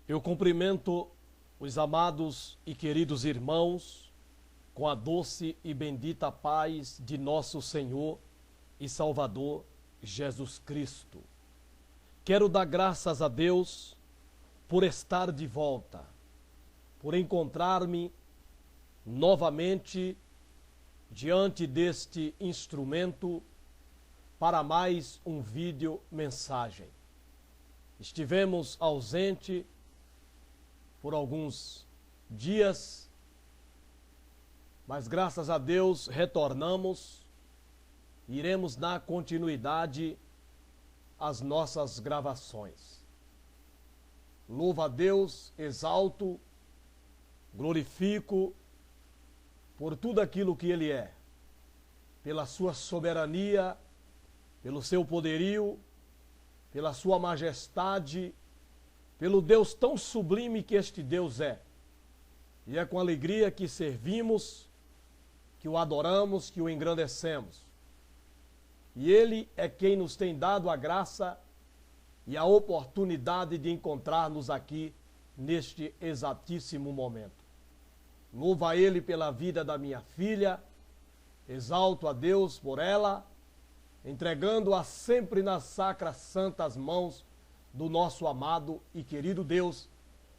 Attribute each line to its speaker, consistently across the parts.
Speaker 1: Eu cumprimento os amados e queridos irmãos com a doce e bendita paz de nosso Senhor e Salvador Jesus Cristo. Quero dar graças a Deus por estar de volta, por encontrar-me novamente diante deste instrumento para mais um vídeo mensagem. Estivemos ausente por alguns dias, mas graças a Deus retornamos e iremos dar continuidade às nossas gravações. Louvo a Deus, exalto, glorifico por tudo aquilo que Ele é, pela sua soberania, pelo seu poderio, pela sua majestade, pelo Deus tão sublime que este Deus é. E é com alegria que servimos, que o adoramos, que o engrandecemos. E Ele é quem nos tem dado a graça e a oportunidade de encontrar-nos aqui neste exatíssimo momento. Louvo a Ele pela vida da minha filha, exalto a Deus por ela, entregando-a sempre nas sacras santas mãos do nosso amado e querido Deus,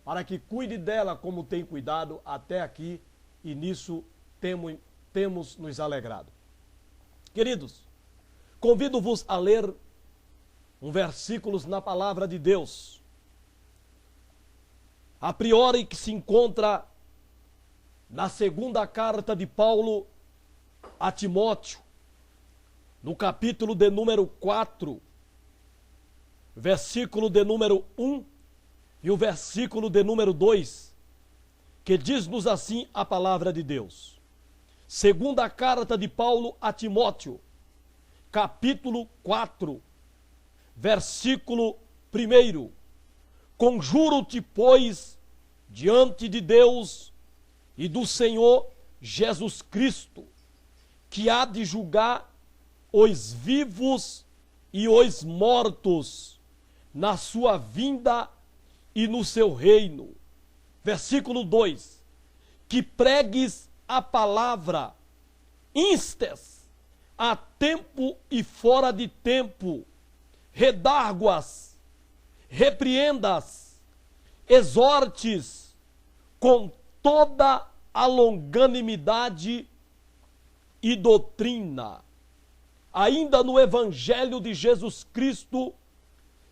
Speaker 1: para que cuide dela como tem cuidado até aqui, e nisso temos nos alegrado. Queridos, convido-vos a ler um versículo na palavra de Deus, a priori que se encontra na segunda carta de Paulo a Timóteo, no capítulo de número 4, versículo de número 1 e o versículo de número 2, que diz-nos assim a palavra de Deus. Segunda carta de Paulo a Timóteo, capítulo 4, versículo 1. Conjuro-te, pois, diante de Deus e do Senhor Jesus Cristo, que há de julgar os vivos e os mortos na sua vinda e no seu reino. Versículo 2. Que pregues a palavra, instes a tempo e fora de tempo, redarguas, repreendas, exortes com toda a longanimidade e doutrina. Ainda no Evangelho de Jesus Cristo,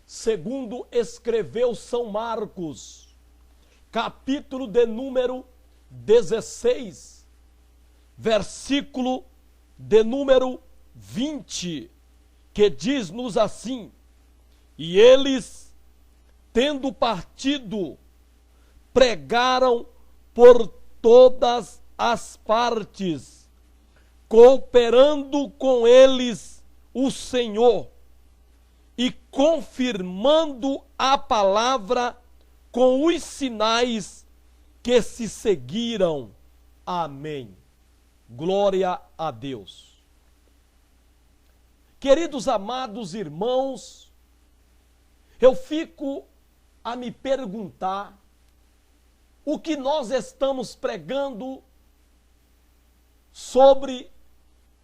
Speaker 1: segundo escreveu São Marcos, capítulo de número 16, versículo de número 20, que diz-nos assim: e eles, tendo partido, pregaram por todas as partes, cooperando com eles o Senhor, e confirmando a palavra com os sinais que se seguiram. Amém. Glória a Deus. Queridos amados irmãos, eu fico a me perguntar o que nós estamos pregando sobre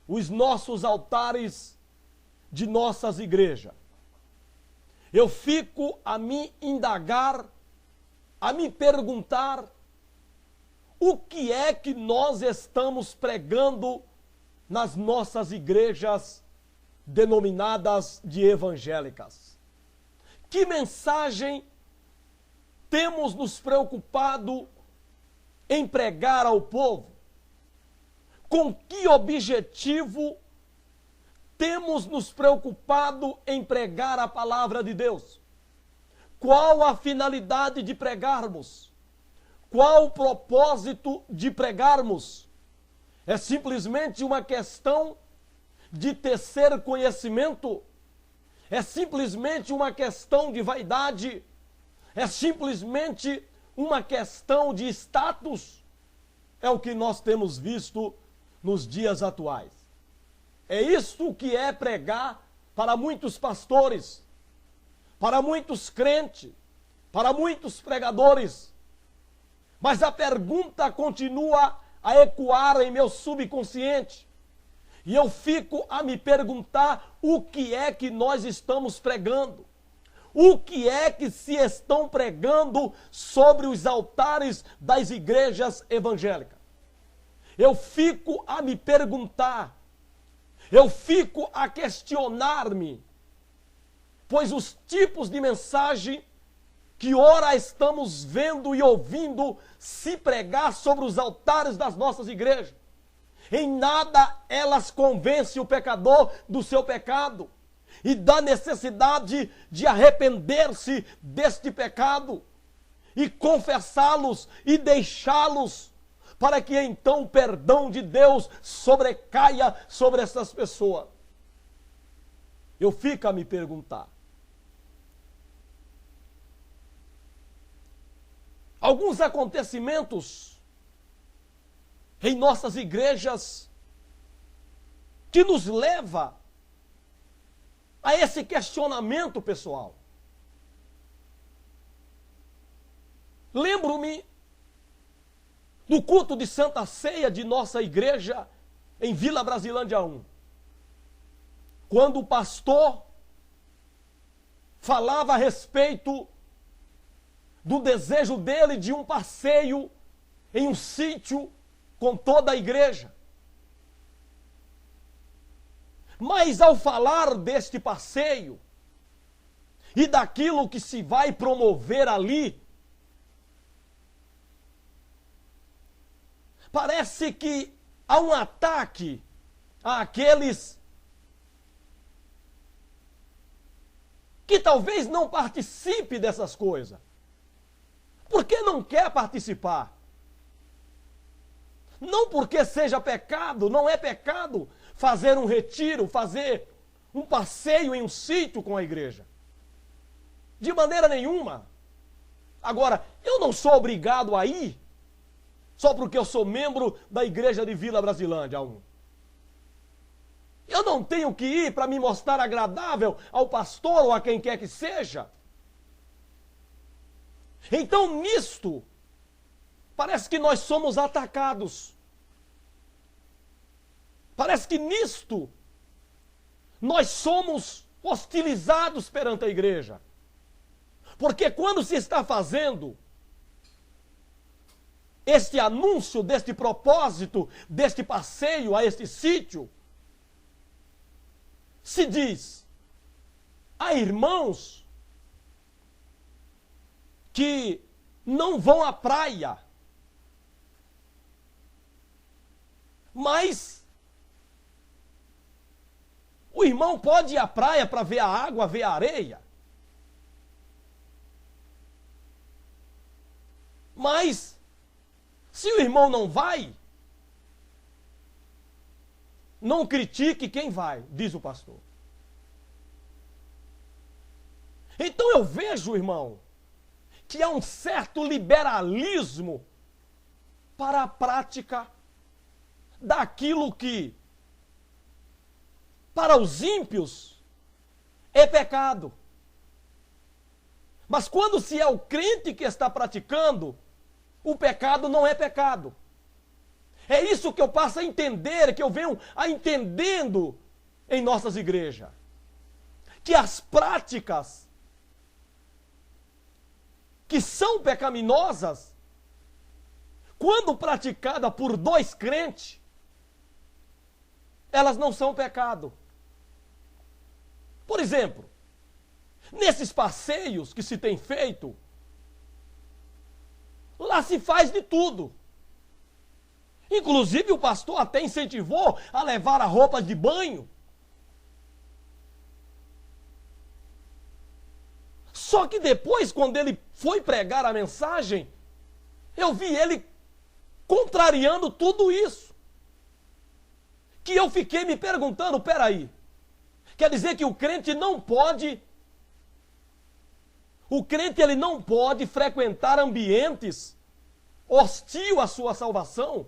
Speaker 1: os nossos altares de nossas igrejas. Eu fico a me indagar, a me perguntar o que é que nós estamos pregando nas nossas igrejas denominadas de evangélicas. Que mensagem temos nos preocupado em pregar ao povo? Com que objetivo temos nos preocupado em pregar a palavra de Deus? Qual a finalidade de pregarmos? Qual o propósito de pregarmos? É simplesmente uma questão de tecer conhecimento? É simplesmente uma questão de vaidade? É simplesmente uma questão de status? É o que nós temos visto nos dias atuais. É isto que é pregar para muitos pastores, para muitos crentes, para muitos pregadores. Mas a pergunta continua a ecoar em meu subconsciente. E eu fico a me perguntar o que é que nós estamos pregando. O que é que se estão pregando sobre os altares das igrejas evangélicas? Eu fico a me perguntar, eu fico a questionar-me, pois os tipos de mensagem que ora estamos vendo e ouvindo se pregar sobre os altares das nossas igrejas, em nada elas convencem o pecador do seu pecado e da necessidade de arrepender-se deste pecado e confessá-los e deixá-los, para que então o perdão de Deus sobrecaia sobre essas pessoas. Eu fico a me perguntar. Alguns acontecimentos em nossas igrejas que nos leva a esse questionamento pessoal. Lembro-me do culto de Santa Ceia de nossa igreja em Vila Brasilândia 1. Quando o pastor falava a respeito do desejo dele de um passeio em um sítio com toda a igreja. Mas ao falar deste passeio e daquilo que se vai promover ali, parece que há um ataque àqueles que talvez não participe dessas coisas. Por que não quer participar? Não porque seja pecado, não é pecado fazer um retiro, fazer um passeio em um sítio com a igreja. De maneira nenhuma. Agora, eu não sou obrigado a ir só porque eu sou membro da igreja de Vila Brasilândia 1. Eu não tenho que ir para me mostrar agradável ao pastor ou a quem quer que seja. Então, nisto, parece que nós somos atacados. Parece que nisto, nós somos hostilizados perante a igreja. Porque quando se está fazendo este anúncio deste propósito, deste passeio a este sítio, se diz a irmãos que não vão à praia, mas o irmão pode ir à praia para ver a água, ver a areia. Mas se o irmão não vai, não critique quem vai, diz o pastor. Então eu vejo, irmão, que há um certo liberalismo para a prática daquilo que, para os ímpios, é pecado. Mas quando se é o crente que está praticando, o pecado não é pecado. É isso que eu passo a entender, que eu venho a entendendo em nossas igrejas. Que as práticas que são pecaminosas, quando praticadas por dois crentes, elas não são pecado. Por exemplo, nesses passeios que se tem feito, lá se faz de tudo. Inclusive o pastor até incentivou a levar a roupa de banho. Só que depois, quando ele foi pregar a mensagem, eu vi ele contrariando tudo isso. Que eu fiquei me perguntando, peraí, quer dizer que o crente ele não pode frequentar ambientes hostil à sua salvação?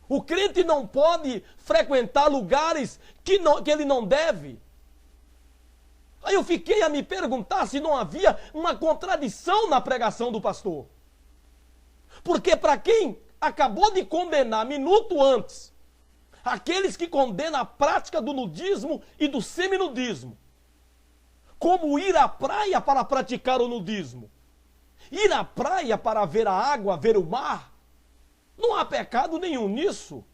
Speaker 1: O crente não pode frequentar lugares que ele não deve? Aí eu fiquei a me perguntar se não havia uma contradição na pregação do pastor. Porque para quem acabou de condenar minuto antes, aqueles que condenam a prática do nudismo e do seminudismo, como ir à praia para praticar o nudismo, ir à praia para ver a água, ver o mar, não há pecado nenhum nisso.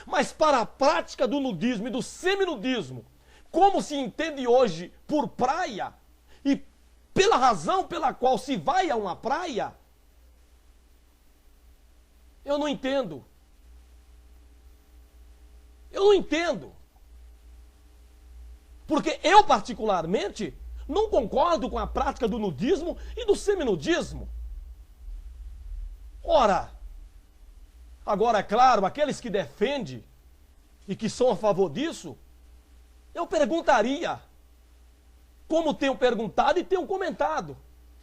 Speaker 1: Mas para a prática do nudismo e do seminudismo, como se entende hoje por praia, e pela razão pela qual se vai a uma praia, eu não entendo. Eu não entendo. Porque eu, particularmente, não concordo com a prática do nudismo e do seminudismo. Ora, agora, é claro, aqueles que defendem e que são a favor disso, eu perguntaria, como tenho perguntado e tenho comentado,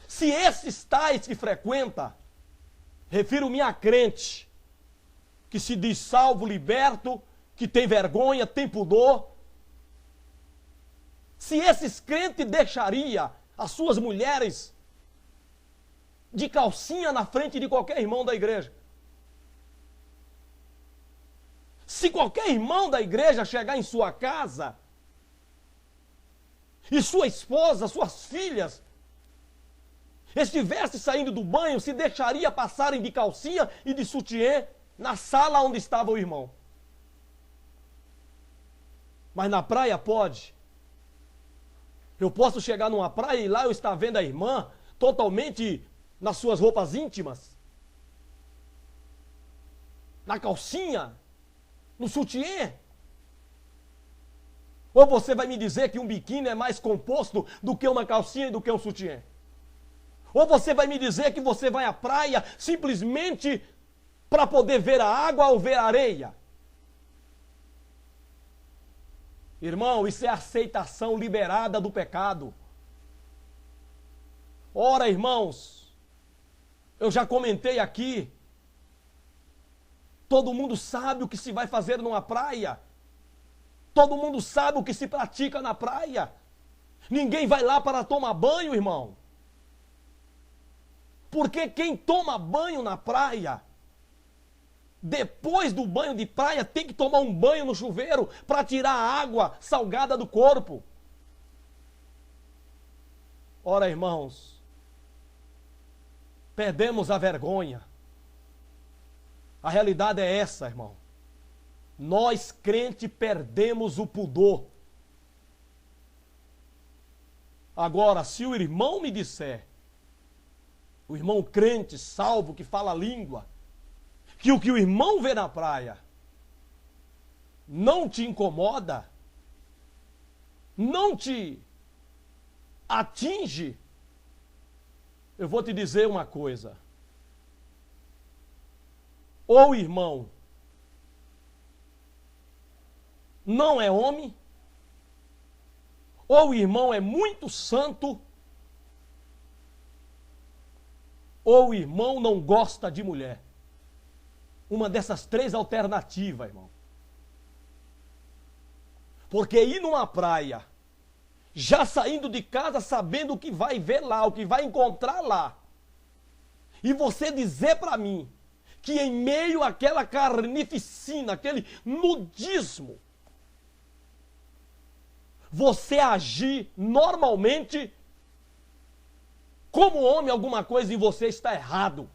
Speaker 1: se esses tais que frequenta, refiro-me a crente, que se diz salvo, liberto, que tem vergonha, tem pudor, se esses crentes deixaria as suas mulheres de calcinha na frente de qualquer irmão da igreja. Se qualquer irmão da igreja chegar em sua casa e sua esposa, suas filhas, estivesse saindo do banho, se deixaria passarem de calcinha e de sutiã na sala onde estava o irmão. Mas na praia pode. Eu posso chegar numa praia e lá eu estar vendo a irmã totalmente nas suas roupas íntimas, na calcinha, no sutiã. Ou você vai me dizer que um biquíni é mais composto do que uma calcinha e do que um sutiã? Ou você vai me dizer que você vai à praia simplesmente para poder ver a água ou ver a areia? Irmão, isso é aceitação liberada do pecado. Ora, irmãos, eu já comentei aqui, todo mundo sabe o que se vai fazer numa praia. Todo mundo sabe o que se pratica na praia. Ninguém vai lá para tomar banho, irmão. Porque quem toma banho na praia, depois do banho de praia, tem que tomar um banho no chuveiro para tirar a água salgada do corpo. Ora, irmãos, perdemos a vergonha. A realidade é essa, irmão. Nós, crente, perdemos o pudor. Agora, se o irmão me disser, o irmão crente, salvo, que fala a língua, que o irmão vê na praia não te incomoda, não te atinge, eu vou te dizer uma coisa. Ou o irmão não é homem, ou o irmão é muito santo, ou o irmão não gosta de mulher. Uma dessas três alternativas, irmão. Porque ir numa praia, já saindo de casa sabendo o que vai ver lá, o que vai encontrar lá, e você dizer para mim que em meio àquela carnificina, aquele nudismo, você agir normalmente como homem, alguma coisa em você está errado.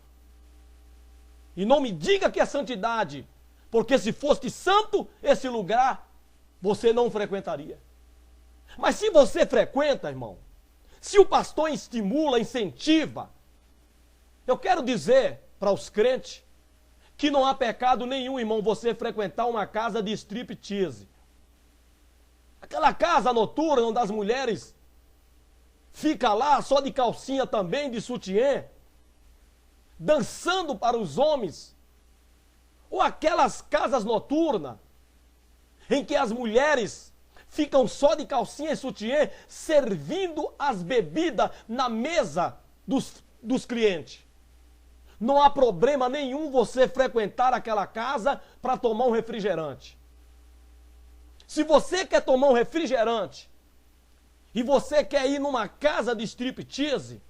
Speaker 1: E não me diga que é santidade, porque se fosse santo, esse lugar você não frequentaria. Mas se você frequenta, irmão, se o pastor estimula, incentiva, eu quero dizer para os crentes que não há pecado nenhum, irmão, você frequentar uma casa de striptease. Aquela casa noturna onde as mulheres ficam lá só de calcinha também, de sutiã, dançando para os homens. Ou aquelas casas noturnas em que as mulheres ficam só de calcinha e sutiã, servindo as bebidas na mesa dos clientes. Não há problema nenhum você frequentar aquela casa para tomar um refrigerante. Se você quer tomar um refrigerante e você quer ir numa casa de striptease,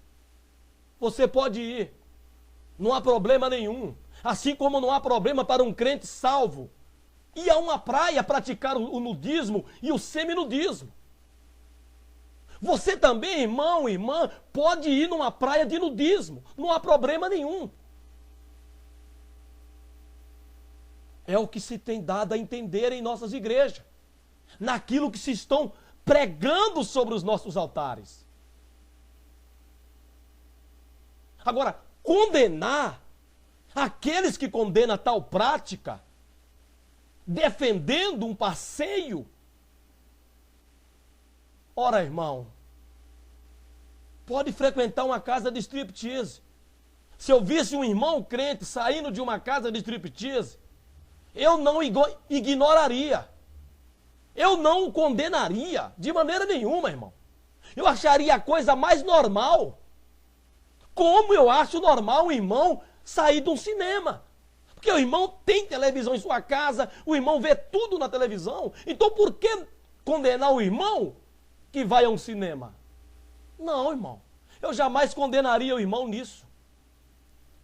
Speaker 1: você pode ir. Não há problema nenhum. Assim como não há problema para um crente salvo ir a uma praia praticar o nudismo e o seminudismo. Você também, irmão, irmã, pode ir numa praia de nudismo. Não há problema nenhum. É o que se tem dado a entender em nossas igrejas. Naquilo que se estão pregando sobre os nossos altares. Agora, condenar aqueles que condenam tal prática, defendendo um passeio. Ora, irmão, pode frequentar uma casa de striptease. Se eu visse um irmão crente saindo de uma casa de striptease, eu não ignoraria. Eu não o condenaria de maneira nenhuma, irmão. Eu acharia a coisa mais normal. Como eu acho normal o irmão sair de um cinema. Porque o irmão tem televisão em sua casa, o irmão vê tudo na televisão. Então por que condenar o irmão que vai a um cinema? Não, irmão. Eu jamais condenaria o irmão nisso.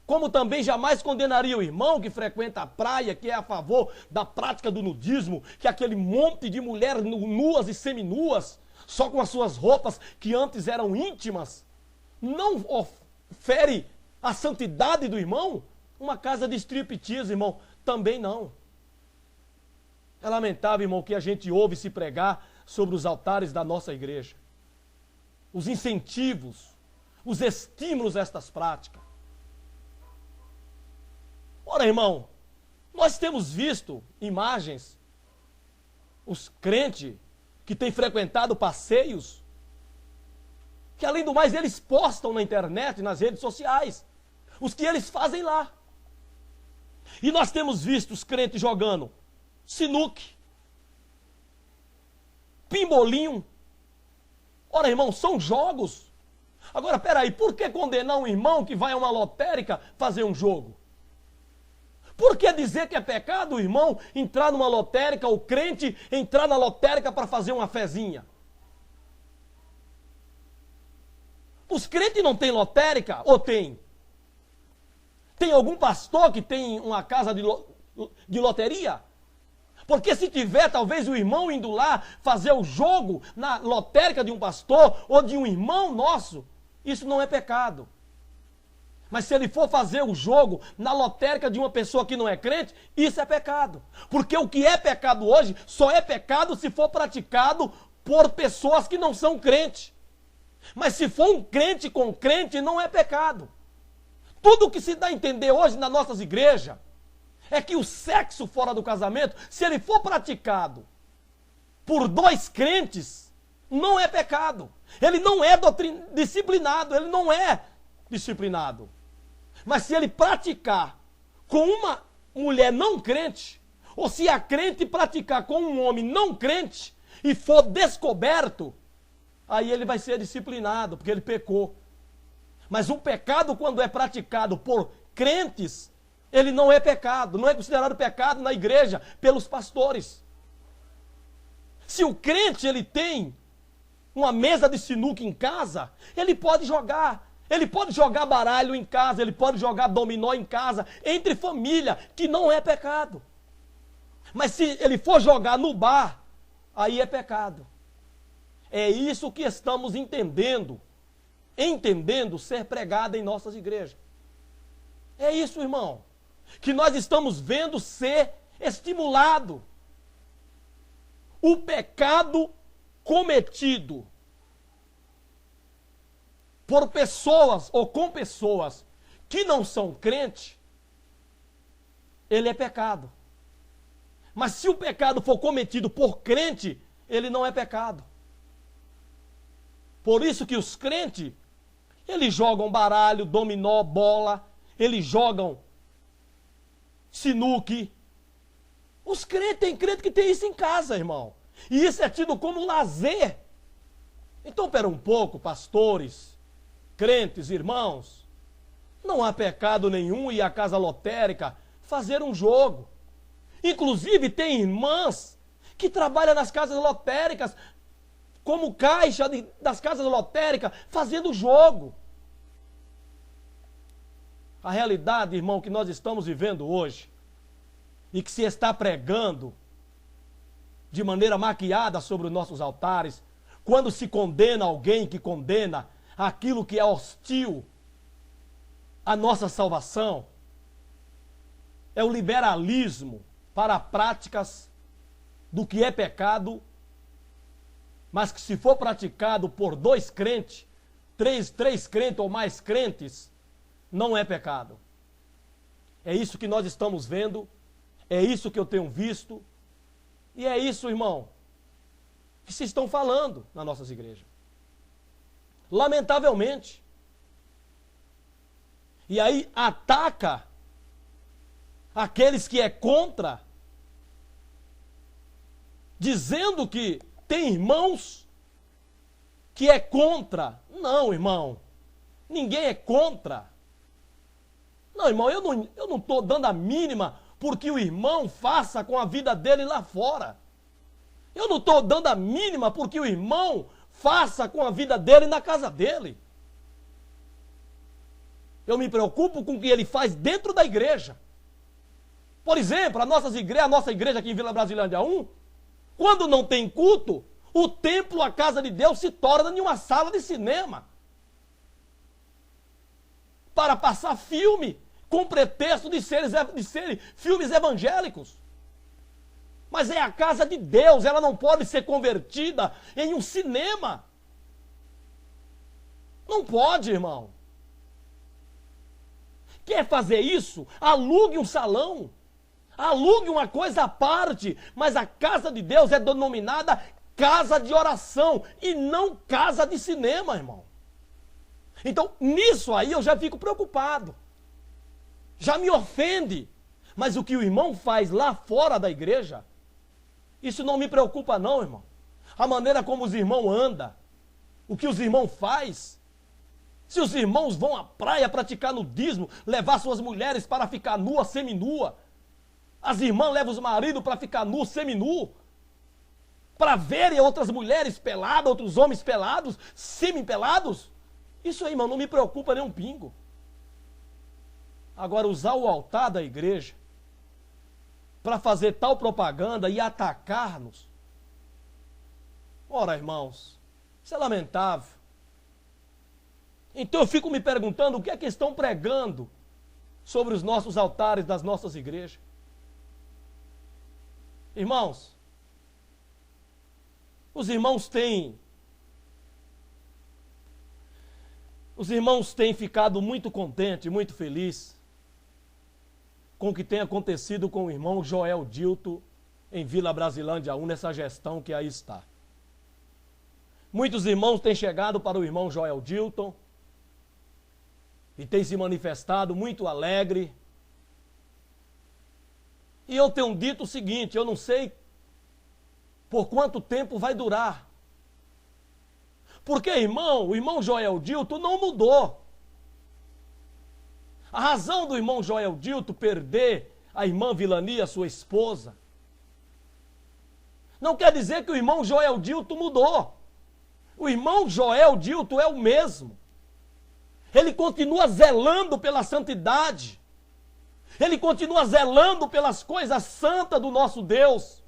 Speaker 1: Como também jamais condenaria o irmão que frequenta a praia, que é a favor da prática do nudismo, que é aquele monte de mulheres nuas e seminuas, só com as suas roupas que antes eram íntimas, não fere a santidade do irmão. Uma casa de striptease, irmão, também não. É lamentável, irmão, que a gente ouve se pregar sobre os altares da nossa igreja. Os incentivos, os estímulos a estas práticas. Ora, irmão, nós temos visto imagens, os crentes que têm frequentado passeios, que além do mais eles postam na internet, nas redes sociais, os que eles fazem lá. E nós temos visto os crentes jogando sinuque, pimbolinho. Ora, irmão, são jogos. Agora, peraí, por que condenar um irmão que vai a uma lotérica fazer um jogo? Por que dizer que é pecado o irmão entrar numa lotérica, o crente entrar na lotérica para fazer uma fezinha? Os crentes não têm lotérica? Ou tem? Tem algum pastor que tem uma casa de loteria? Porque se tiver, talvez o irmão indo lá fazer o jogo na lotérica de um pastor ou de um irmão nosso, isso não é pecado. Mas se ele for fazer o jogo na lotérica de uma pessoa que não é crente, isso é pecado. Porque o que é pecado hoje só é pecado se for praticado por pessoas que não são crentes. Mas se for um crente com crente, não é pecado. Tudo o que se dá a entender hoje nas nossas igrejas é que o sexo fora do casamento, se ele for praticado por dois crentes, não é pecado. Ele não é disciplinado, ele não é disciplinado. Mas se ele praticar com uma mulher não crente, ou se a crente praticar com um homem não crente e for descoberto, aí ele vai ser disciplinado, porque ele pecou. Mas o pecado, quando é praticado por crentes, ele não é pecado, não é considerado pecado na igreja pelos pastores. Se o crente ele tem uma mesa de sinuca em casa, ele pode jogar. Ele pode jogar baralho em casa, ele pode jogar dominó em casa, entre família, que não é pecado. Mas se ele for jogar no bar, aí é pecado. É isso que estamos entendendo ser pregado em nossas igrejas. É isso, irmão, que nós estamos vendo ser estimulado. O pecado cometido por pessoas ou com pessoas que não são crentes, ele é pecado. Mas se o pecado for cometido por crente, ele não é pecado. Por isso que os crentes, eles jogam baralho, dominó, bola, eles jogam sinuque. Os crentes, tem crente que tem isso em casa, irmão. E isso é tido como lazer. Então, pera um pouco, pastores, crentes, irmãos, não há pecado nenhum ir à casa lotérica fazer um jogo. Inclusive tem irmãs que trabalham nas casas lotéricas como caixa das casas lotéricas, fazendo jogo. A realidade, irmão, que nós estamos vivendo hoje, e que se está pregando de maneira maquiada sobre os nossos altares, quando se condena alguém que condena aquilo que é hostil à nossa salvação, é o liberalismo para práticas do que é pecado, mas que se for praticado por 2 crentes, três crentes ou mais crentes, não é pecado. É isso que nós estamos vendo, é isso que eu tenho visto, e é isso, irmão, que se estão falando nas nossas igrejas. Lamentavelmente. E aí ataca aqueles que é contra, dizendo que tem irmãos que é contra. Não, irmão, ninguém é contra. Não, irmão, eu não estou dando a mínima porque o irmão faça com a vida dele lá fora. Eu não estou dando a mínima porque o irmão faça com a vida dele na casa dele. Eu me preocupo com o que ele faz dentro da igreja. Por exemplo, a nossa igreja aqui em Vila Brasilândia 1, quando não tem culto, o templo, a casa de Deus, se torna em uma sala de cinema. Para passar filme, com pretexto de serem filmes evangélicos. Mas é a casa de Deus, ela não pode ser convertida em um cinema. Não pode, irmão. Quer fazer isso? Alugue um salão. Alugue uma coisa à parte. Mas a casa de Deus é denominada casa de oração e não casa de cinema, irmão. Então, nisso aí eu já fico preocupado. Já me ofende. Mas o que o irmão faz lá fora da igreja, isso não me preocupa não, irmão. A maneira como os irmãos andam, o que os irmãos fazem. Se os irmãos vão à praia praticar nudismo, levar suas mulheres para ficar nua, seminua, as irmãs levam os maridos para ficar nu, seminu, para verem outras mulheres peladas, outros homens pelados, semi-pelados, isso aí, irmão, não me preocupa nem um pingo. Agora, usar o altar da igreja para fazer tal propaganda e atacar-nos, ora, irmãos, isso é lamentável. Então eu fico me perguntando o que é que estão pregando sobre os nossos altares das nossas igrejas. Irmãos, os irmãos têm ficado muito contentes, muito felizes com o que tem acontecido com o irmão Joel Dilto em Vila Brasilândia 1, nessa gestão que aí está. Muitos irmãos têm chegado para o irmão Joel Dilton e têm se manifestado muito alegre. E eu tenho dito o seguinte, eu não sei por quanto tempo vai durar. Porque, irmão, o irmão Joel Dilton não mudou. A razão do irmão Joel Dilton perder a irmã Vilania, sua esposa, não quer dizer que o irmão Joel Dilton mudou. O irmão Joel Dilton é o mesmo. Ele continua zelando pela santidade. Ele continua zelando pelas coisas santas do nosso Deus.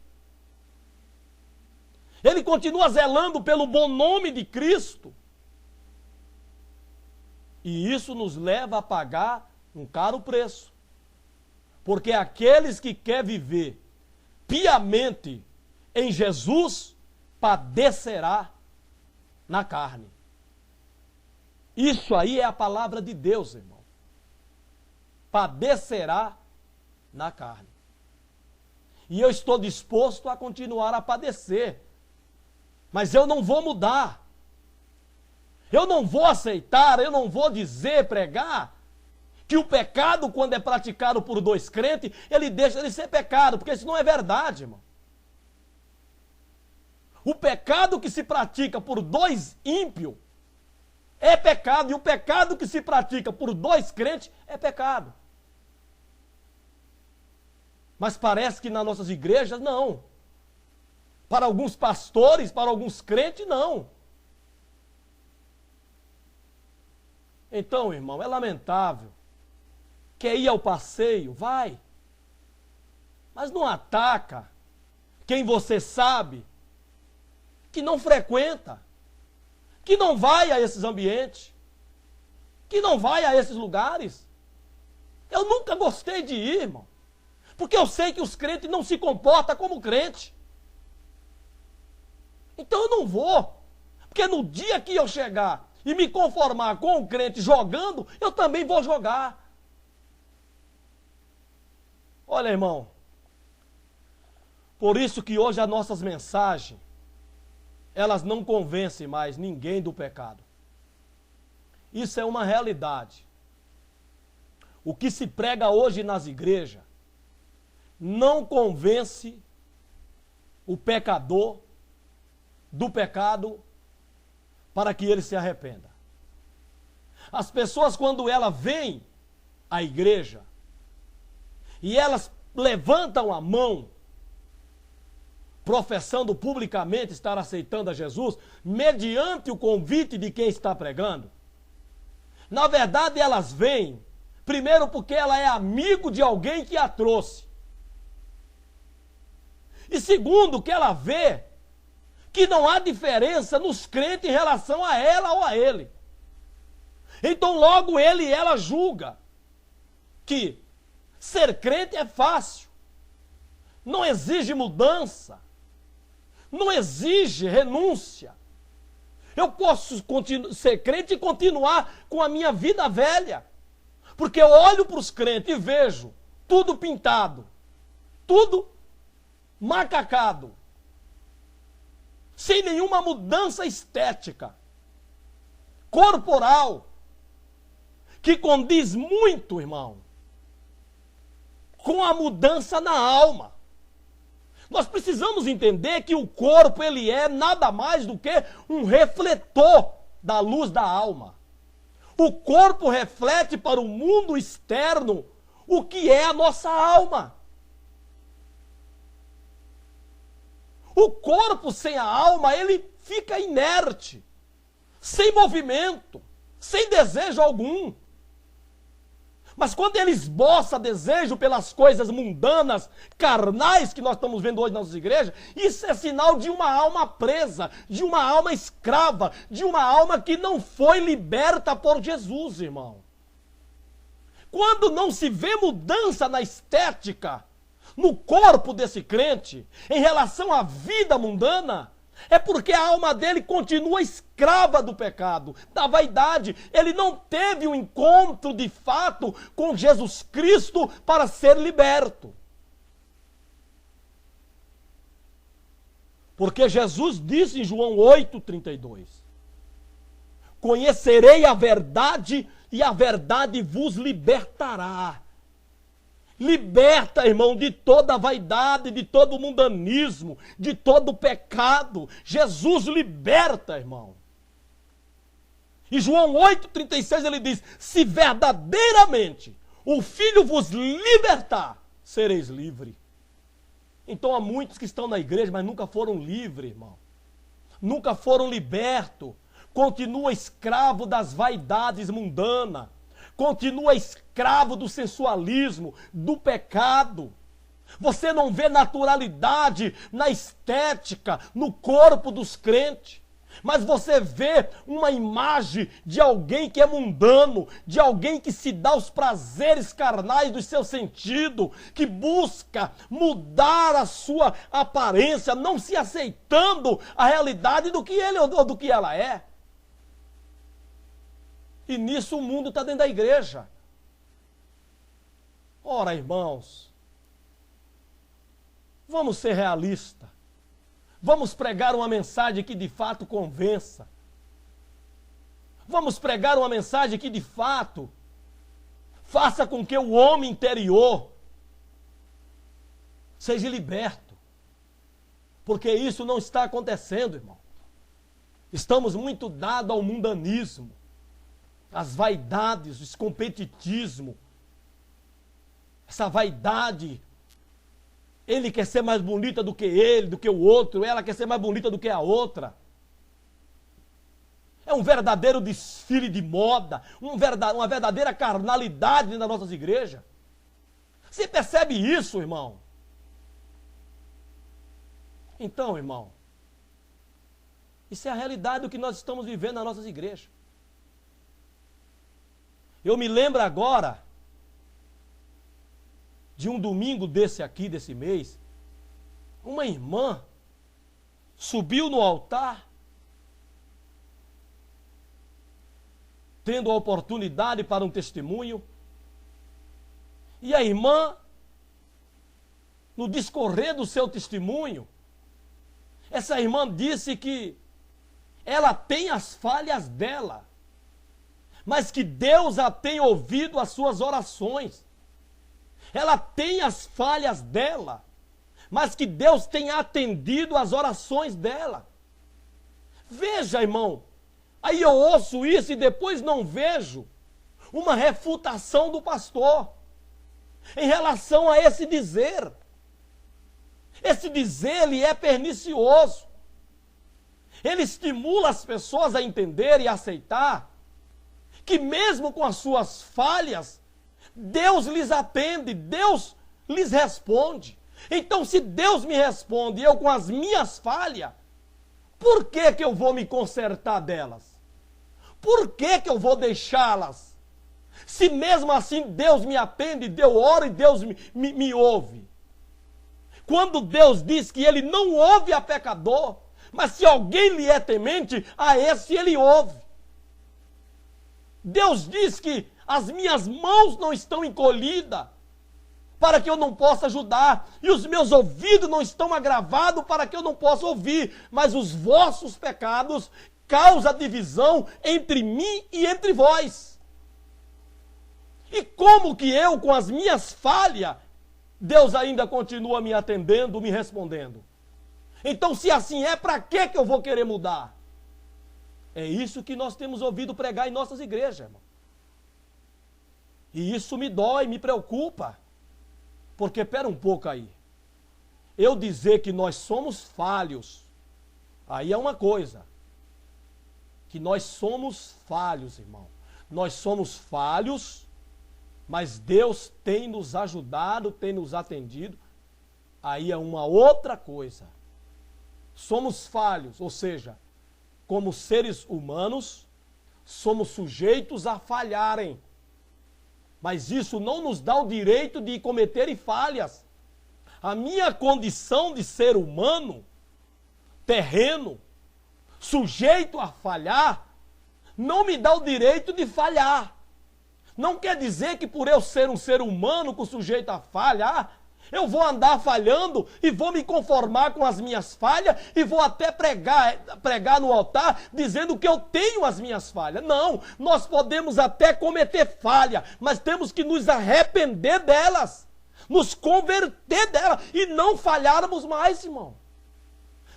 Speaker 1: Ele continua zelando pelo bom nome de Cristo. E isso nos leva a pagar um caro preço. Porque aqueles que querem viver piamente em Jesus, padecerá na carne. Isso aí é a palavra de Deus, irmão. Padecerá na carne. E eu estou disposto a continuar a padecer. Mas eu não vou mudar. Eu não vou aceitar, eu não vou dizer, pregar, que o pecado, quando é praticado por 2 crentes, ele deixa de ser pecado, porque isso não é verdade, irmão. O pecado que se pratica por 2 ímpios é pecado, e o pecado que se pratica por 2 crentes é pecado. Mas parece que nas nossas igrejas, não. Para alguns pastores, para alguns crentes, não. Então, irmão, é lamentável. Quer ir ao passeio? Vai. Mas não ataca quem você sabe que não frequenta, que não vai a esses ambientes, que não vai a esses lugares. Eu nunca gostei de ir, irmão, porque eu sei que os crentes não se comportam como crente. Então eu não vou, porque no dia que eu chegar e me conformar com o crente jogando, eu também vou jogar. Olha, irmão, por isso que hoje as nossas mensagens, elas não convencem mais ninguém do pecado. Isso é uma realidade. O que se prega hoje nas igrejas não convence o pecador do pecado para que ele se arrependa. As pessoas, quando elas vêm à igreja e elas levantam a mão, professando publicamente estar aceitando a Jesus, mediante o convite de quem está pregando, na verdade elas vêm, primeiro porque ela é amigo de alguém que a trouxe. E segundo, que ela vê que não há diferença nos crentes em relação a ela ou a ele. Então logo ele e ela julga que ser crente é fácil, não exige mudança, não exige renúncia. Eu posso ser crente e continuar com a minha vida velha, porque eu olho para os crentes e vejo tudo pintado, tudo macacado, sem nenhuma mudança estética, corporal, que condiz muito, irmão, com a mudança na alma. Nós precisamos entender que o corpo, ele é nada mais do que um refletor da luz da alma. O corpo reflete para o mundo externo o que é a nossa alma. O corpo sem a alma, ele fica inerte, sem movimento, sem desejo algum. Mas quando ele esboça desejo pelas coisas mundanas, carnais, que nós estamos vendo hoje nas nossas igrejas, isso é sinal de uma alma presa, de uma alma escrava, de uma alma que não foi liberta por Jesus, irmão. Quando não se vê mudança na estética, no corpo desse crente, em relação à vida mundana, é porque a alma dele continua escrava do pecado, da vaidade. Ele não teve um encontro de fato com Jesus Cristo para ser liberto. Porque Jesus disse em João 8,32: conhecerei a verdade e a verdade vos libertará. Liberta, irmão, de toda a vaidade, de todo o mundanismo, de todo o pecado. Jesus liberta, irmão. E João 8,36 ele diz: se verdadeiramente o Filho vos libertar, sereis livres. Então há muitos que estão na igreja, mas nunca foram livres, irmão. Nunca foram libertos. Continua escravo das vaidades mundanas. Continua escravo do sensualismo, do pecado. Você não vê naturalidade na estética, no corpo dos crentes. Mas você vê uma imagem de alguém que é mundano, de alguém que se dá os prazeres carnais do seu sentido, que busca mudar a sua aparência, não se aceitando a realidade do que ele ou do que ela é. E nisso o mundo está dentro da igreja. Ora, irmãos, vamos ser realistas. Vamos pregar uma mensagem que de fato convença. Vamos pregar uma mensagem que de fato faça com que o homem interior seja liberto. Porque isso não está acontecendo, irmão. Estamos muito dados ao mundanismo, às vaidades, esse competitismo, essa vaidade Ele quer ser mais bonita do que ele, do que o outro, ela quer ser mais bonita do que a outra. É um verdadeiro desfile de moda, uma verdadeira carnalidade dentro das nossas igrejas. Você percebe isso, irmão? Então, irmão, isso é a realidade do que nós estamos vivendo nas nossas igrejas. Eu me lembro agora de um domingo desse mês, uma irmã subiu no altar, tendo a oportunidade para um testemunho, e a irmã, no discorrer do seu testemunho, essa irmã disse que ela tem as falhas dela, mas que Deus a tem ouvido as suas orações. Ela tem as falhas dela, mas que Deus tem atendido as orações dela. Veja, irmão, aí eu ouço isso e depois não vejo uma refutação do pastor em relação a esse dizer. Esse dizer, ele é pernicioso. Ele estimula as pessoas a entender e a aceitar que mesmo com as suas falhas, Deus lhes atende, Deus lhes responde. Então, se Deus me responde e eu com as minhas falhas, por que eu vou me consertar delas? Por que eu vou deixá-las? Se mesmo assim Deus me atende, eu oro e Deus me ouve. Quando Deus diz que Ele não ouve a pecador, mas se alguém lhe é temente, a esse Ele ouve. Deus diz que as minhas mãos não estão encolhidas para que eu não possa ajudar, e os meus ouvidos não estão agravados para que eu não possa ouvir, mas os vossos pecados causam divisão entre mim e entre vós. E como que eu, com as minhas falhas, Deus ainda continua me atendendo, me respondendo? Então, se assim é, para que eu vou querer mudar? É isso que nós temos ouvido pregar em nossas igrejas, irmão. E isso me dói, me preocupa. Porque, pera um pouco aí. Eu dizer que nós somos falhos, aí é uma coisa. Que nós somos falhos, irmão. Nós somos falhos, mas Deus tem nos ajudado, tem nos atendido. Aí é uma outra coisa. Somos falhos, ou seja, como seres humanos, somos sujeitos a falharem. Mas isso não nos dá o direito de cometerem falhas. A minha condição de ser humano, terreno, sujeito a falhar, não me dá o direito de falhar. Não quer dizer que por eu ser um ser humano com sujeito a falhar, eu vou andar falhando e vou me conformar com as minhas falhas e vou até pregar no altar dizendo que eu tenho as minhas falhas. Não, nós podemos até cometer falha, mas temos que nos arrepender delas, nos converter delas e não falharmos mais, irmão.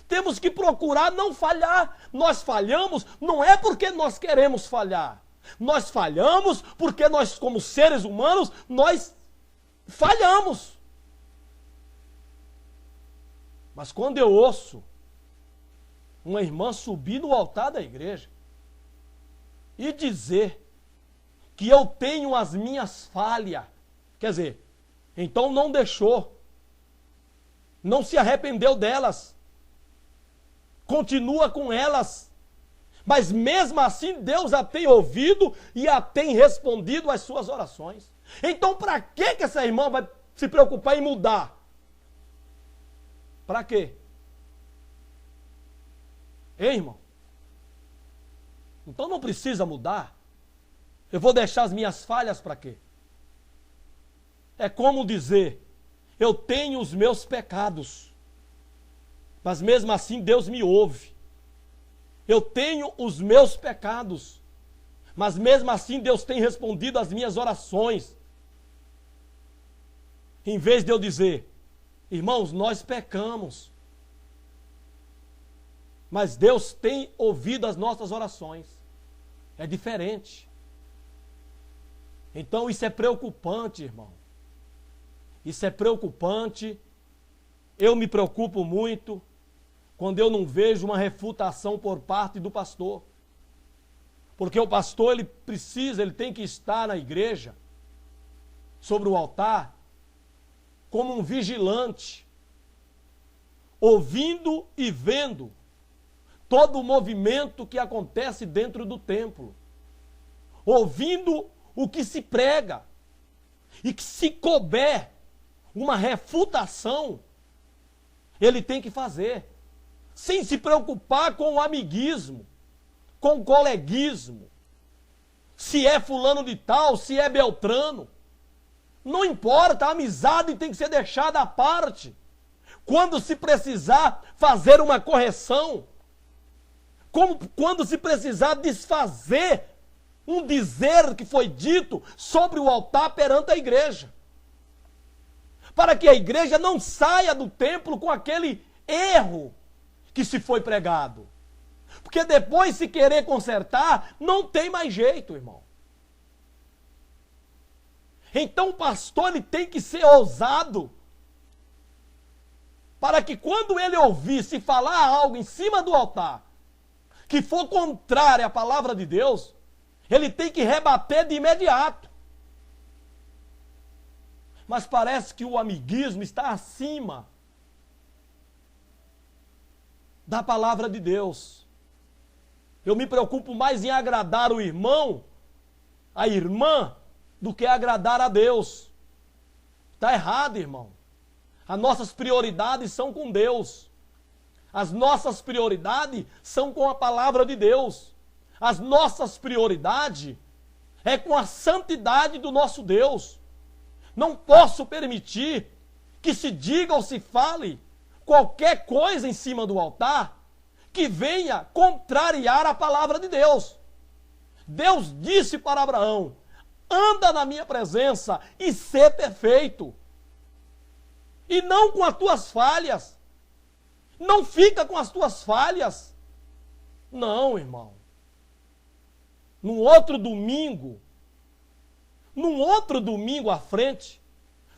Speaker 1: Temos que procurar não falhar. Nós falhamos não é porque nós queremos falhar. Nós falhamos porque nós, como seres humanos, nós falhamos. Mas quando eu ouço uma irmã subir no altar da igreja e dizer que eu tenho as minhas falhas, quer dizer, então não deixou, não se arrependeu delas, continua com elas, mas mesmo assim Deus a tem ouvido e a tem respondido às suas orações. Então para que essa irmã vai se preocupar em mudar? Para quê? Hein, irmão? Então não precisa mudar. Eu vou deixar as minhas falhas para quê? É como dizer, eu tenho os meus pecados, mas mesmo assim Deus me ouve. Eu tenho os meus pecados, mas mesmo assim Deus tem respondido às minhas orações. Em vez de eu dizer, irmãos, nós pecamos, mas Deus tem ouvido as nossas orações. É diferente. Então isso é preocupante, irmão. Isso é preocupante eu me preocupo muito quando eu não vejo uma refutação por parte do pastor. Porque o pastor, ele tem que estar na igreja, sobre o altar, como um vigilante, ouvindo e vendo todo o movimento que acontece dentro do templo, ouvindo o que se prega, e que se couber uma refutação, ele tem que fazer, sem se preocupar com o amiguismo, com o coleguismo, se é fulano de tal, se é beltrano. Não importa, a amizade tem que ser deixada à parte. Quando se precisar fazer uma correção, quando se precisar desfazer um dizer que foi dito sobre o altar perante a igreja. Para que a igreja não saia do templo com aquele erro que se foi pregado. Porque depois, se querer consertar, não tem mais jeito, irmão. Então o pastor, ele tem que ser ousado, para que quando ele ouvir se falar algo em cima do altar, que for contrário à palavra de Deus, ele tem que rebater de imediato. Mas parece que o amiguismo está acima da palavra de Deus. Eu me preocupo mais em agradar o irmão, a irmã, do que agradar a Deus. Está errado, irmão. As nossas prioridades são com Deus. As nossas prioridades são com a palavra de Deus. As nossas prioridades é com a santidade do nosso Deus. Não posso permitir que se diga ou se fale qualquer coisa em cima do altar que venha contrariar a palavra de Deus. Deus disse para Abraão: anda na minha presença e ser perfeito. E não com as tuas falhas. Não fica com as tuas falhas. Não, irmão. Num outro domingo à frente,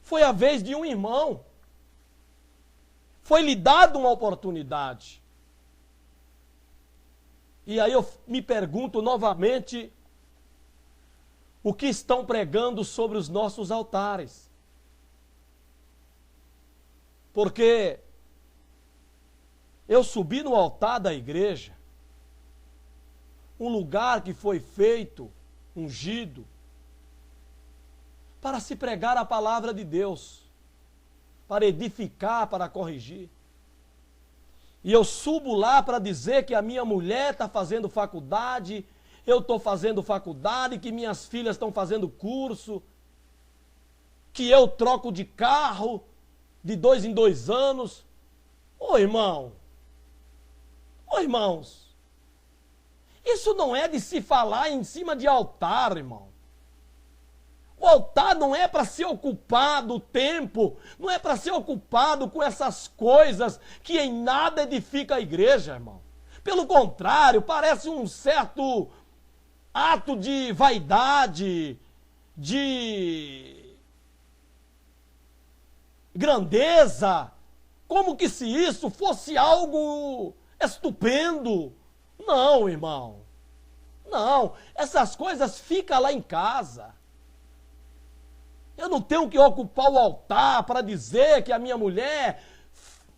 Speaker 1: foi a vez de um irmão. Foi-lhe dada uma oportunidade. E aí eu me pergunto novamente, o que estão pregando sobre os nossos altares? Porque eu subi no altar da igreja, um lugar que foi feito, ungido, para se pregar a palavra de Deus, para edificar, para corrigir. E eu subo lá para dizer que a minha mulher está fazendo faculdade, eu estou fazendo faculdade, que minhas filhas estão fazendo curso, que eu troco de carro de 2 em 2 anos. Ô irmãos, isso não é de se falar em cima de altar, irmão. O altar não é para ser ocupado o tempo, não é para ser ocupado com essas coisas que em nada edifica a igreja, irmão. Pelo contrário, parece um certo ato de vaidade, de grandeza, como que se isso fosse algo estupendo. Não, irmão. Não, essas coisas ficam lá em casa. Eu não tenho que ocupar o altar para dizer que a minha mulher...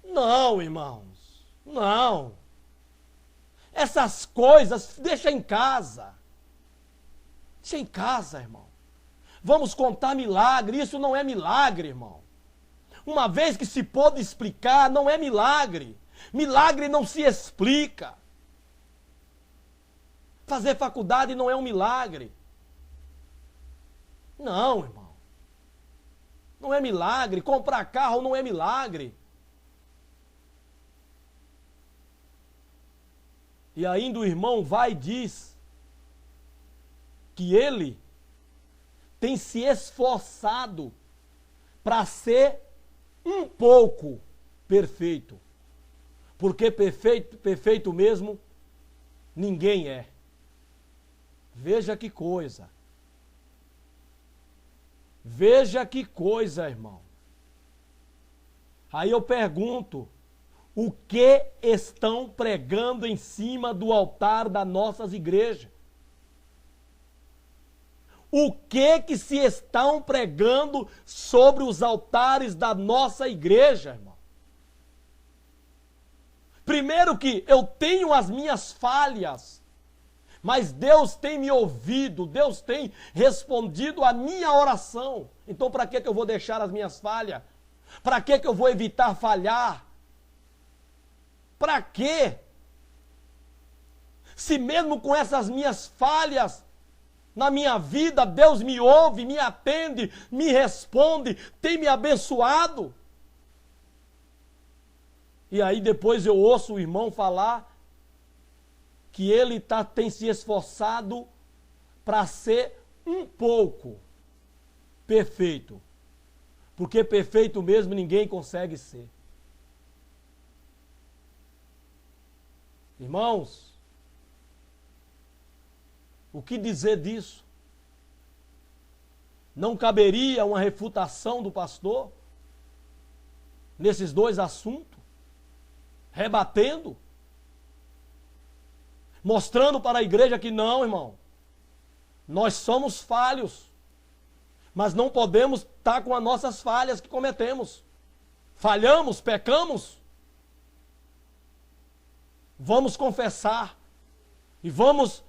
Speaker 1: Não, irmãos, não. Essas coisas deixa em casa. Deixa em casa, irmão. Vamos contar milagre, isso não é milagre, irmão. Uma vez que se pôde explicar, não é milagre. Milagre não se explica. Fazer faculdade não é um milagre. Não, irmão. Não é milagre. Comprar carro não é milagre. E ainda o irmão vai e diz que ele tem se esforçado para ser um pouco perfeito. Porque perfeito mesmo, ninguém é. Veja que coisa. Veja que coisa, irmão. Aí eu pergunto, o que estão pregando em cima do altar das nossas igrejas? O que se estão pregando sobre os altares da nossa igreja, irmão? Primeiro que eu tenho as minhas falhas, mas Deus tem me ouvido, Deus tem respondido a minha oração. Então para que eu vou deixar as minhas falhas? Para que eu vou evitar falhar? Para quê? Se mesmo com essas minhas falhas na minha vida, Deus me ouve, me atende, me responde, tem me abençoado. E aí depois eu ouço o irmão falar que ele tem se esforçado para ser um pouco perfeito. Porque perfeito mesmo ninguém consegue ser. Irmãos, o que dizer disso? Não caberia uma refutação do pastor nesses dois assuntos? Rebatendo? Mostrando para a igreja que não, irmão. Nós somos falhos. Mas não podemos estar com as nossas falhas que cometemos. Falhamos, pecamos. Vamos confessar. E vamos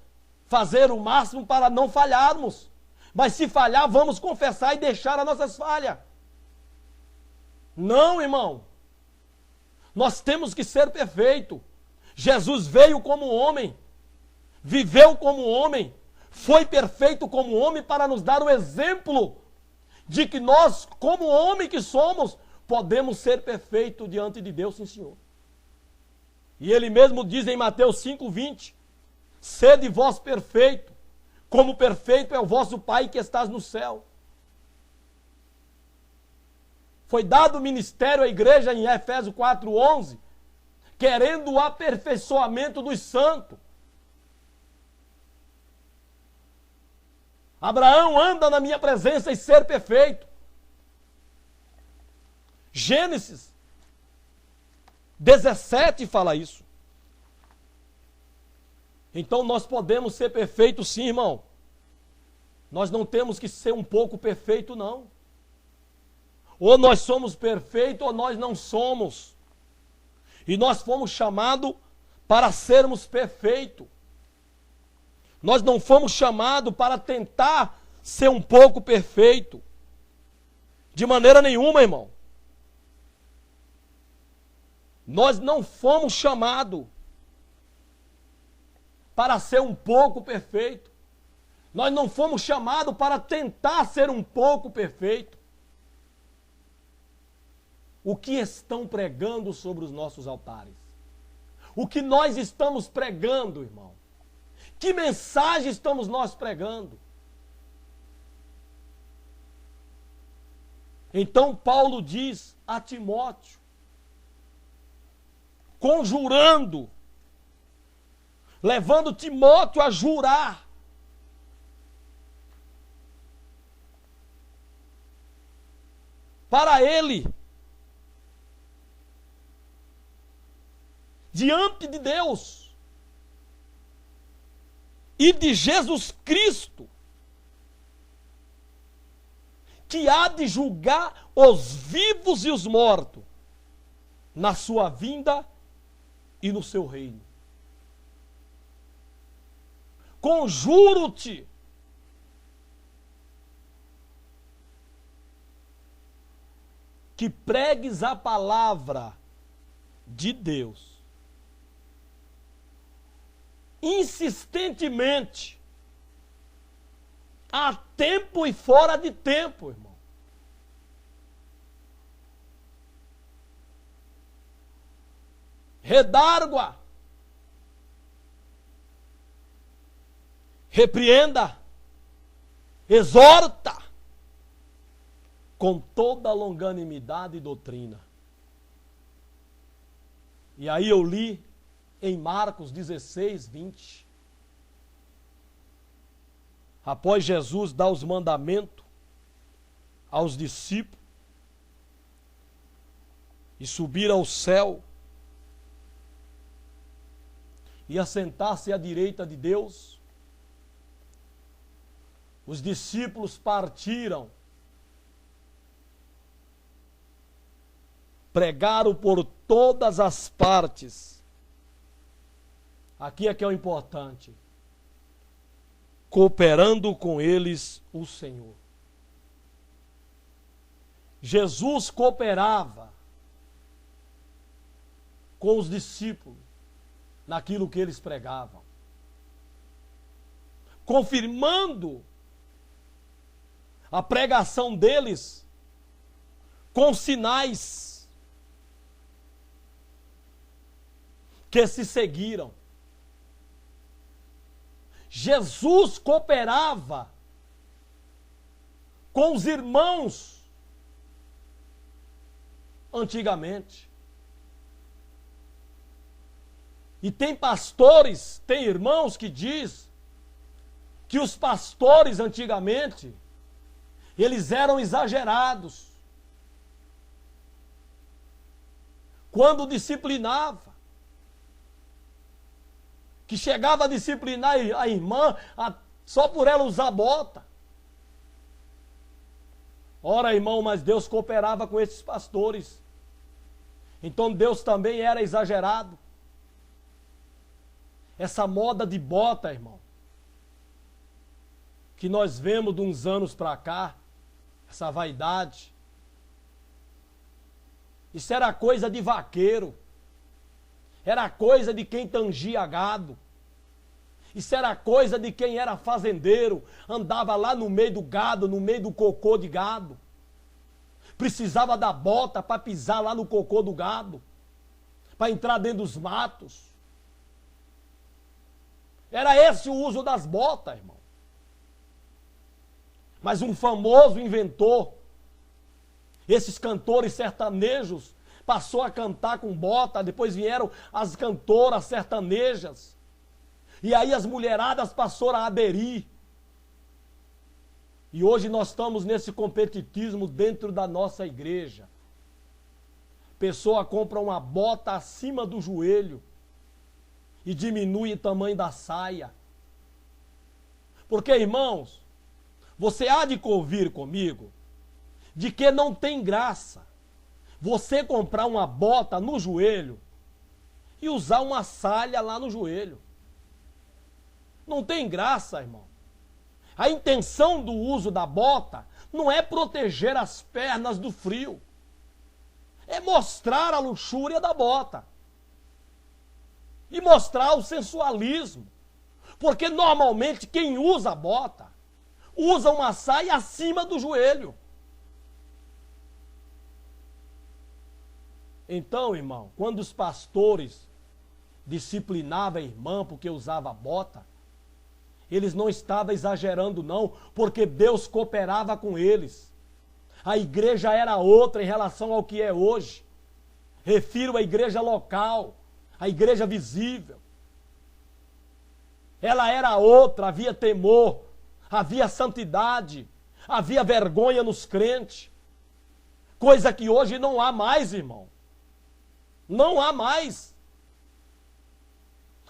Speaker 1: fazer o máximo para não falharmos. Mas se falhar, vamos confessar e deixar as nossas falhas. Não, irmão. Nós temos que ser perfeito. Jesus veio como homem, viveu como homem, foi perfeito como homem para nos dar o exemplo de que nós, como homem que somos, podemos ser perfeitos diante de Deus, sim, Senhor. E ele mesmo diz em Mateus 5:20, sede vós perfeito, como perfeito é o vosso Pai que estás no céu. Foi dado o ministério à igreja em Efésios 4:11, querendo o aperfeiçoamento dos santos. Abraão anda na minha presença e ser perfeito. Gênesis 17 fala isso. Então nós podemos ser perfeitos sim, irmão. Nós não temos que ser um pouco perfeito, não. Ou nós somos perfeitos ou nós não somos. E nós fomos chamados para sermos perfeitos. Nós não fomos chamados para tentar ser um pouco perfeito. De maneira nenhuma, irmão. Nós não fomos chamados para ser um pouco perfeito. Nós não fomos chamados para tentar ser um pouco perfeito. O que estão pregando sobre os nossos altares? O que nós estamos pregando, irmão? Que mensagem estamos nós pregando? Então Paulo diz a Timóteo, conjurando, levando Timóteo a jurar, para ele, diante de Deus e de Jesus Cristo, que há de julgar os vivos e os mortos na sua vinda e no seu reino. Conjuro-te que pregues a palavra de Deus insistentemente, a tempo e fora de tempo, irmão. Redargua, repreenda, exorta, com toda longanimidade e doutrina. E aí eu li em Marcos 16:20. Após Jesus dar os mandamentos aos discípulos, e subir ao céu e assentar-se à direita de Deus, os discípulos partiram, pregaram por todas as partes. Aqui é que é o importante. Cooperando com eles o Senhor. Jesus cooperava com os discípulos naquilo que eles pregavam, confirmando a pregação deles com sinais que se seguiram. Jesus cooperava com os irmãos antigamente. E tem pastores, tem irmãos que diz que os pastores antigamente, eles eram exagerados quando disciplinava. Que chegava a disciplinar a irmã só por ela usar bota. Ora, irmão, mas Deus cooperava com esses pastores. Então Deus também era exagerado. Essa moda de bota, irmão, que nós vemos de uns anos para cá, essa vaidade, isso era coisa de vaqueiro. Era coisa de quem tangia gado. Isso era coisa de quem era fazendeiro, andava lá no meio do gado, no meio do cocô de gado. Precisava da bota para pisar lá no cocô do gado, para entrar dentro dos matos. Era esse o uso das botas, irmão. Mas um famoso inventor, esses cantores sertanejos, passou a cantar com bota, depois vieram as cantoras sertanejas. E aí as mulheradas passaram a aderir. E hoje nós estamos nesse competitismo dentro da nossa igreja. Pessoa compra uma bota acima do joelho e diminui o tamanho da saia. Porque, irmãos, você há de convir comigo de que não tem graça você comprar uma bota no joelho e usar uma saia lá no joelho. Não tem graça, irmão. A intenção do uso da bota não é proteger as pernas do frio. É mostrar a luxúria da bota. E mostrar o sensualismo. Porque normalmente quem usa a bota usa uma saia acima do joelho. Então, irmão, quando os pastores disciplinavam a irmã porque usava bota, eles não estavam exagerando não, porque Deus cooperava com eles. A igreja era outra em relação ao que é hoje. Refiro à igreja local, à igreja visível. Ela era outra, havia temor, havia santidade, havia vergonha nos crentes. Coisa que hoje não há mais, irmão. Não há mais.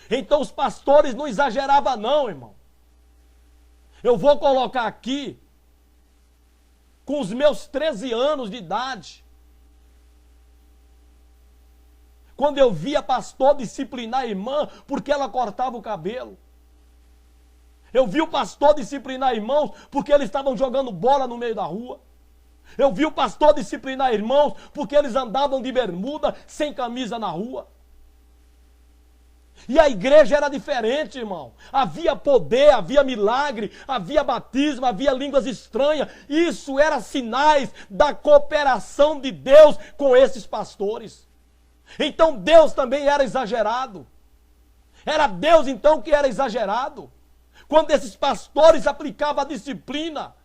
Speaker 1: Então os pastores não exageravam não, irmão. Eu vou colocar aqui, com os meus 13 anos de idade, quando eu via pastor disciplinar a irmã porque ela cortava o cabelo. Eu vi o pastor disciplinar irmãos porque eles estavam jogando bola no meio da rua. Eu vi o pastor disciplinar irmãos porque eles andavam de bermuda, sem camisa na rua. E a igreja era diferente, irmão. Havia poder, havia milagre, havia batismo, havia línguas estranhas. Isso era sinais da cooperação de Deus com esses pastores. Então Deus também era exagerado. Era Deus então que era exagerado. Quando esses pastores aplicavam a disciplina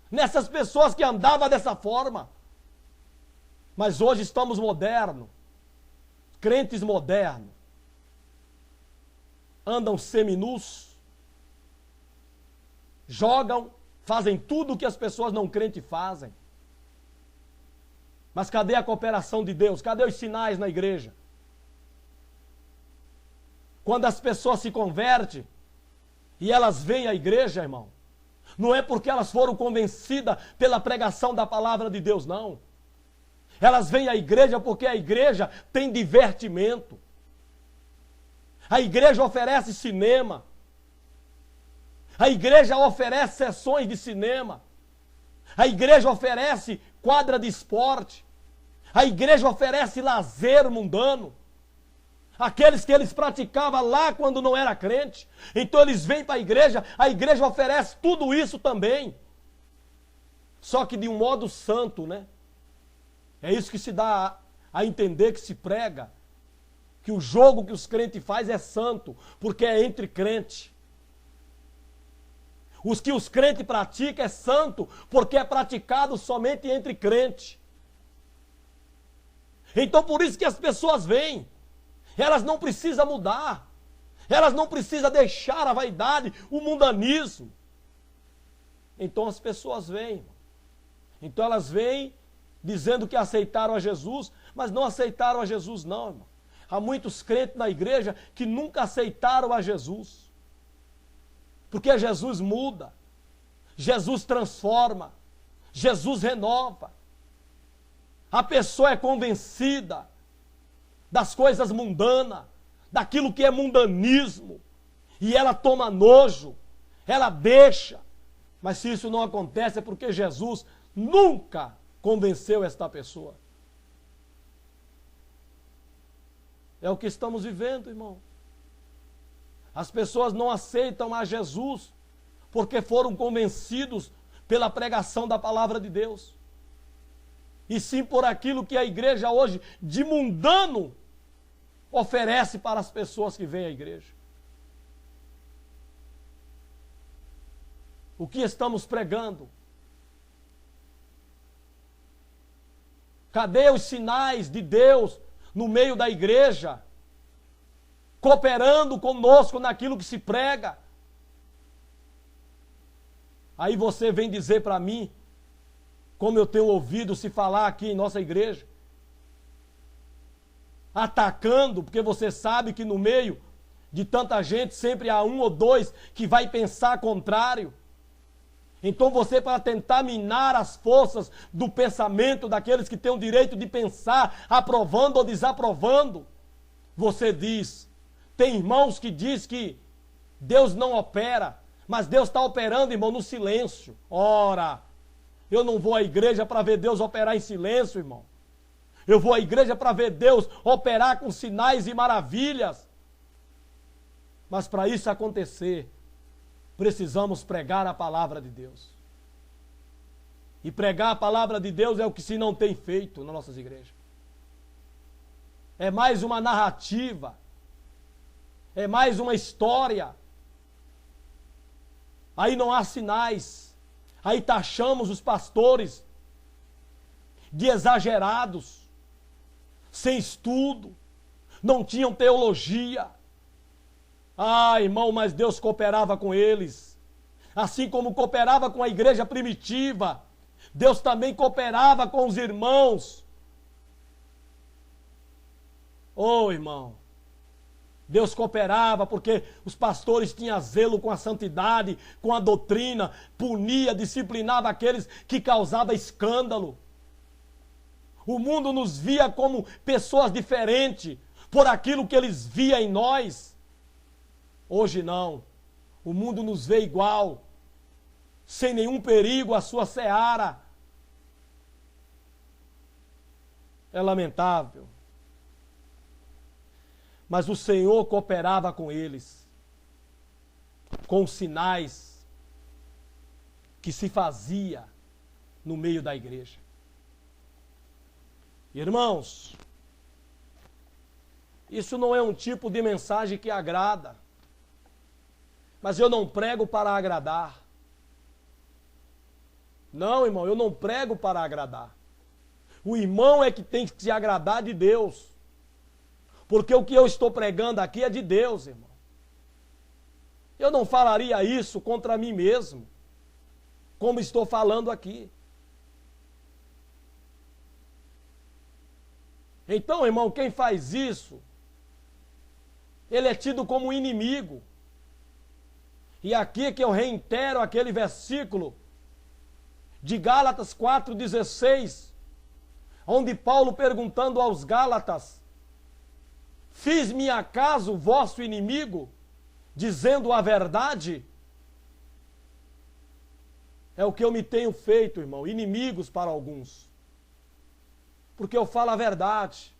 Speaker 1: nessas pessoas que andavam dessa forma. Mas hoje estamos modernos, crentes modernos, andam seminus, jogam, fazem tudo o que as pessoas não crentes fazem. Mas cadê a cooperação de Deus? Cadê os sinais na igreja? Quando as pessoas se convertem e elas vêm à igreja, irmão, não é porque elas foram convencidas pela pregação da palavra de Deus, não. Elas vêm à igreja porque a igreja tem divertimento. A igreja oferece cinema. A igreja oferece sessões de cinema. A igreja oferece quadra de esporte. A igreja oferece lazer mundano. Aqueles que eles praticavam lá quando não era crente. Então eles vêm para a igreja oferece tudo isso também. Só que de um modo santo, né? É isso que se dá a entender, que se prega. Que o jogo que os crentes fazem é santo, porque é entre crentes. Os que os crentes praticam é santo, porque é praticado somente entre crentes. Então por isso que as pessoas vêm. Elas não precisam mudar. Elas não precisam deixar a vaidade, o mundanismo. Então as pessoas vêm. Então elas vêm dizendo que aceitaram a Jesus, mas não aceitaram a Jesus não, irmão. Há muitos crentes na igreja que nunca aceitaram a Jesus. Porque Jesus muda. Jesus transforma. Jesus renova. A pessoa é convencida das coisas mundanas, daquilo que é mundanismo, e ela toma nojo, ela deixa. Mas se isso não acontece é porque Jesus nunca convenceu esta pessoa. É o que estamos vivendo, irmão. As pessoas não aceitam a Jesus porque foram convencidos pela pregação da palavra de Deus. E sim por aquilo que a igreja hoje, de mundano, oferece para as pessoas que vêm à igreja. O que estamos pregando? Cadê os sinais de Deus no meio da igreja, cooperando conosco naquilo que se prega? Aí você vem dizer para mim, como eu tenho ouvido se falar aqui em nossa igreja, atacando, porque você sabe que no meio de tanta gente sempre há um ou dois que vai pensar contrário. Então você, para tentar minar as forças do pensamento daqueles que têm o direito de pensar, aprovando ou desaprovando, você diz, tem irmãos que diz que Deus não opera, mas Deus está operando, irmão, no silêncio. Ora, eu não vou à igreja para ver Deus operar em silêncio, irmão. Eu vou à igreja para ver Deus operar com sinais e maravilhas. Mas para isso acontecer, precisamos pregar a palavra de Deus. E pregar a palavra de Deus é o que se não tem feito nas nossas igrejas. É mais uma narrativa. É mais uma história. Aí não há sinais. Aí taxamos os pastores de exagerados, sem estudo, não tinham teologia. Ah, irmão, mas Deus cooperava com eles. Assim como cooperava com a igreja primitiva, Deus também cooperava com os irmãos. Oh, irmão, Deus cooperava porque os pastores tinham zelo com a santidade, com a doutrina, punia, disciplinava aqueles que causavam escândalo. O mundo nos via como pessoas diferentes por aquilo que eles viam em nós. Hoje não. O mundo nos vê igual, sem nenhum perigo à sua seara. É lamentável. Mas o Senhor cooperava com eles, com sinais que se fazia no meio da igreja. Irmãos, isso não é um tipo de mensagem que agrada. Mas eu não prego para agradar. Não, irmão, eu não prego para agradar. O irmão é que tem que se agradar de Deus. Porque o que eu estou pregando aqui é de Deus, irmão. Eu não falaria isso contra mim mesmo, como estou falando aqui. Então, irmão, quem faz isso, ele é tido como inimigo. E aqui é que eu reitero aquele versículo de Gálatas 4,16, onde Paulo perguntando aos Gálatas, fiz-me acaso vosso inimigo, dizendo a verdade? É o que eu me tenho feito, irmão, inimigos para alguns. Porque eu falo a verdade.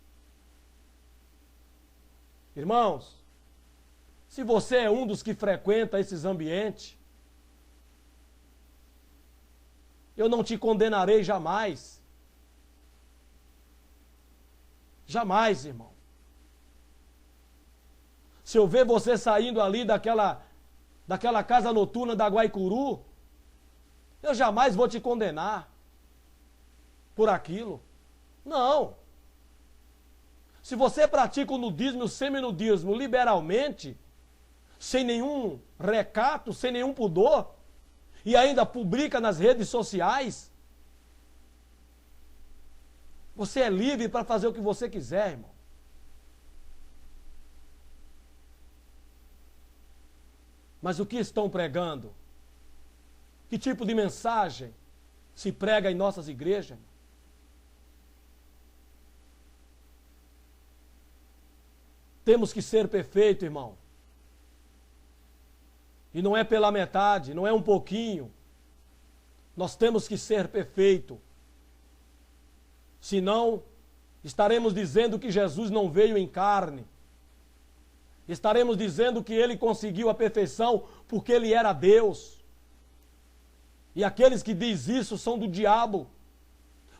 Speaker 1: Irmãos, se você é um dos que frequenta esses ambientes, eu não te condenarei jamais. Jamais, irmão. Se eu ver você saindo ali daquela casa noturna da Guaicuru, eu jamais vou te condenar por aquilo. Não. Se você pratica o nudismo e o seminudismo liberalmente, sem nenhum recato, sem nenhum pudor, e ainda publica nas redes sociais, você é livre para fazer o que você quiser, irmão. Mas o que estão pregando? Que tipo de mensagem se prega em nossas igrejas? Temos que ser perfeito, irmão. E não é pela metade, não é um pouquinho. Nós temos que ser perfeito. Senão, estaremos dizendo que Jesus não veio em carne. Estaremos dizendo que ele conseguiu a perfeição porque ele era Deus. E aqueles que dizem isso são do diabo.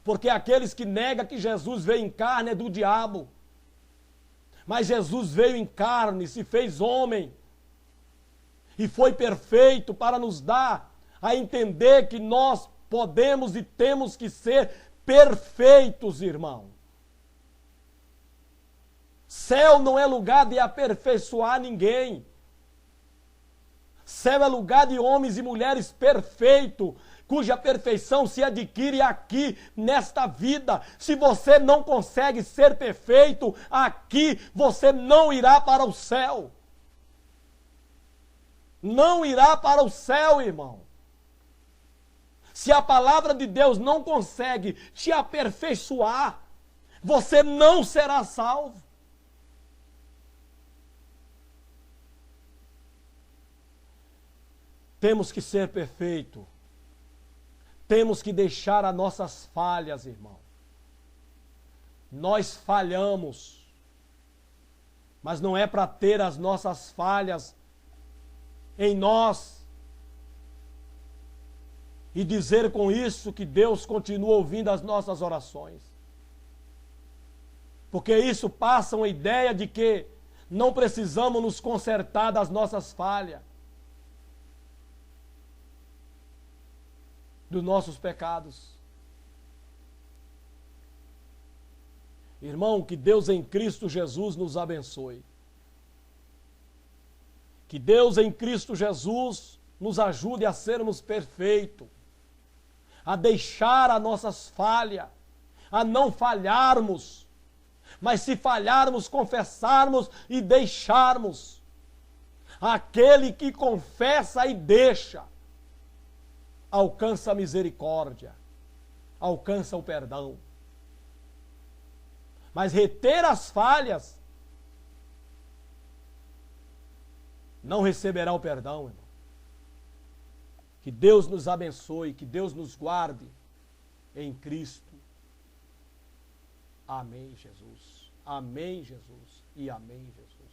Speaker 1: Porque aqueles que negam que Jesus veio em carne é do diabo. Mas Jesus veio em carne, se fez homem. E foi perfeito para nos dar a entender que nós podemos e temos que ser perfeitos, irmão. Céu não é lugar de aperfeiçoar ninguém. Céu é lugar de homens e mulheres perfeitos, cuja perfeição se adquire aqui, nesta vida. Se você não consegue ser perfeito aqui, você não irá para o céu. Não irá para o céu, irmão. Se a palavra de Deus não consegue te aperfeiçoar, você não será salvo. Temos que ser perfeito. Temos que deixar as nossas falhas, irmão. Nós falhamos. Mas não é para ter as nossas falhas em nós e dizer com isso que Deus continua ouvindo as nossas orações. Porque isso passa uma ideia de que não precisamos nos consertar das nossas falhas, dos nossos pecados. Irmão, que Deus em Cristo Jesus nos abençoe. Que Deus em Cristo Jesus nos ajude a sermos perfeitos, a deixar as nossas falhas, a não falharmos, mas se falharmos, confessarmos e deixarmos. Aquele que confessa e deixa, alcança a misericórdia, alcança o perdão. Mas reter as falhas não receberá o perdão, irmão. Que Deus nos abençoe, que Deus nos guarde em Cristo. Amém, Jesus. Amém, Jesus. E amém, Jesus.